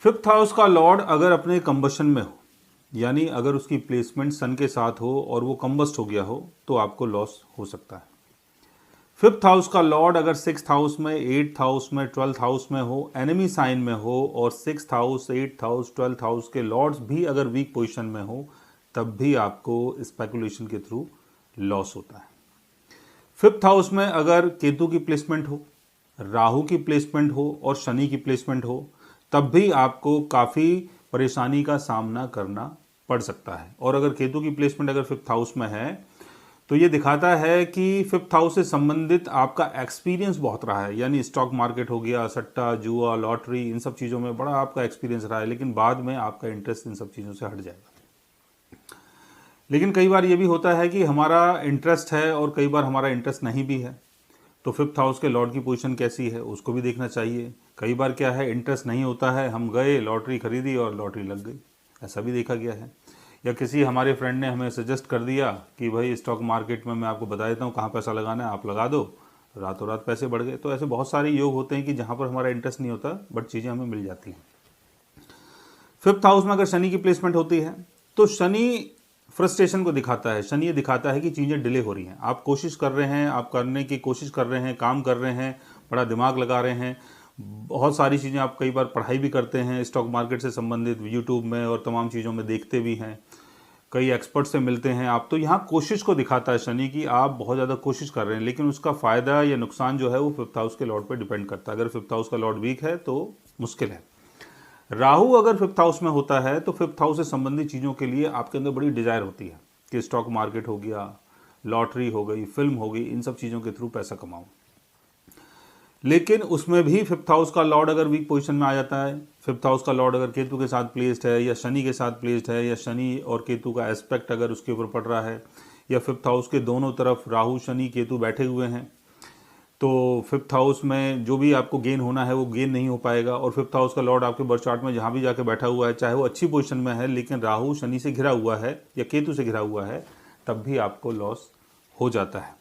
Fifth house का Lord अगर अपने कंबशन में हो, यानी अगर उसकी प्लेसमेंट सन के साथ हो और वो कंबस्ट हो गया हो, तो आपको लॉस हो सकता है। फिफ्थ हाउस का लॉर्ड अगर सिक्स्थ हाउस में, एट्थ हाउस में, ट्वेल्थ हाउस में हो, एनिमी साइन में हो, और sixth house, eighth house, twelfth house के लॉर्ड्स भी अगर वीक पोजीशन में हो, तब भी आपको स्पेकुलेशन के थ्रू लॉस होता है। फिफ्थ हाउस में अगर केतु की प्लेसमेंट हो, राहु की प्लेसमेंट हो और शनि की प्लेसमेंट हो, तब भी आपको काफ़ी परेशानी का सामना करना पड़ सकता है। और अगर केतु की प्लेसमेंट अगर फिफ्थ हाउस में है, तो ये दिखाता है कि फिफ्थ हाउस से संबंधित आपका एक्सपीरियंस बहुत रहा है, यानी स्टॉक मार्केट हो गया, सट्टा, जुआ, लॉटरी, इन सब चीज़ों में बड़ा आपका एक्सपीरियंस रहा है, लेकिन बाद में आपका इंटरेस्ट इन सब चीज़ों से हट जाएगा। लेकिन कई बार ये भी होता है कि हमारा इंटरेस्ट है और कई बार हमारा इंटरेस्ट नहीं भी है, तो फिफ्थ हाउस के लॉर्ड की पोजीशन कैसी है उसको भी देखना चाहिए। कई बार क्या है, इंटरेस्ट नहीं होता है, हम गए लॉटरी खरीदी और लॉटरी लग गई, ऐसा भी देखा गया है। या किसी हमारे फ्रेंड ने हमें सजेस्ट कर दिया कि भाई स्टॉक मार्केट में मैं आपको बता देता हूँ कहाँ पैसा लगाना है, आप लगा दो, रातों रात पैसे बढ़ गए। तो ऐसे बहुत सारे योग होते हैं कि जहाँ पर हमारा इंटरेस्ट नहीं होता बट चीज़ें हमें मिल जाती हैं। फिफ्थ हाउस में अगर शनि की प्लेसमेंट होती है, तो शनि फ्रस्ट्रेशन को दिखाता है। शनि ये दिखाता है कि चीज़ें डिले हो रही हैं, आप कोशिश कर रहे हैं, आप करने की कोशिश कर रहे हैं, काम कर रहे हैं, बड़ा दिमाग लगा रहे हैं, बहुत सारी चीज़ें, आप कई बार पढ़ाई भी करते हैं स्टॉक मार्केट से संबंधित, यूट्यूब में और तमाम चीज़ों में देखते भी हैं, कई एक्सपर्ट से मिलते हैं आप। तो यहाँ कोशिश को दिखाता है शनि की, आप बहुत ज़्यादा कोशिश कर रहे हैं, लेकिन उसका फ़ायदा या नुकसान जो है वो फिफ्थ हाउस के लॉर्ड पर डिपेंड करता है। अगर फिफ्थ हाउस का लॉर्ड वीक है तो मुश्किल है। राहु अगर फिफ्थ हाउस में होता है, तो फिफ्थ हाउस से संबंधित चीज़ों के लिए आपके अंदर बड़ी डिजायर होती है कि स्टॉक मार्केट हो गया, लॉटरी हो गई, फिल्म हो गई, इन सब चीज़ों के थ्रू पैसा कमाऊं। लेकिन उसमें भी फिफ्थ हाउस का लॉर्ड अगर वीक पोजीशन में आ जाता है, फिफ्थ हाउस का लॉर्ड अगर केतु के साथ प्लेस्ड है या शनि के साथ प्लेस्ड है, या शनि और केतु का एस्पेक्ट अगर उसके ऊपर पड़ रहा है, या फिफ्थ हाउस के दोनों तरफ राहु, शनि, केतु बैठे हुए हैं, तो फिफ्थ हाउस में जो भी आपको गेन होना है वो गेन नहीं हो पाएगा। और फिफ्थ हाउस का लॉर्ड आपके बर्थ चार्ट में जहाँ भी जाके बैठा हुआ है, चाहे वो अच्छी पोजीशन में है, लेकिन राहु शनि से घिरा हुआ है या केतु से घिरा हुआ है, तब भी आपको लॉस हो जाता है।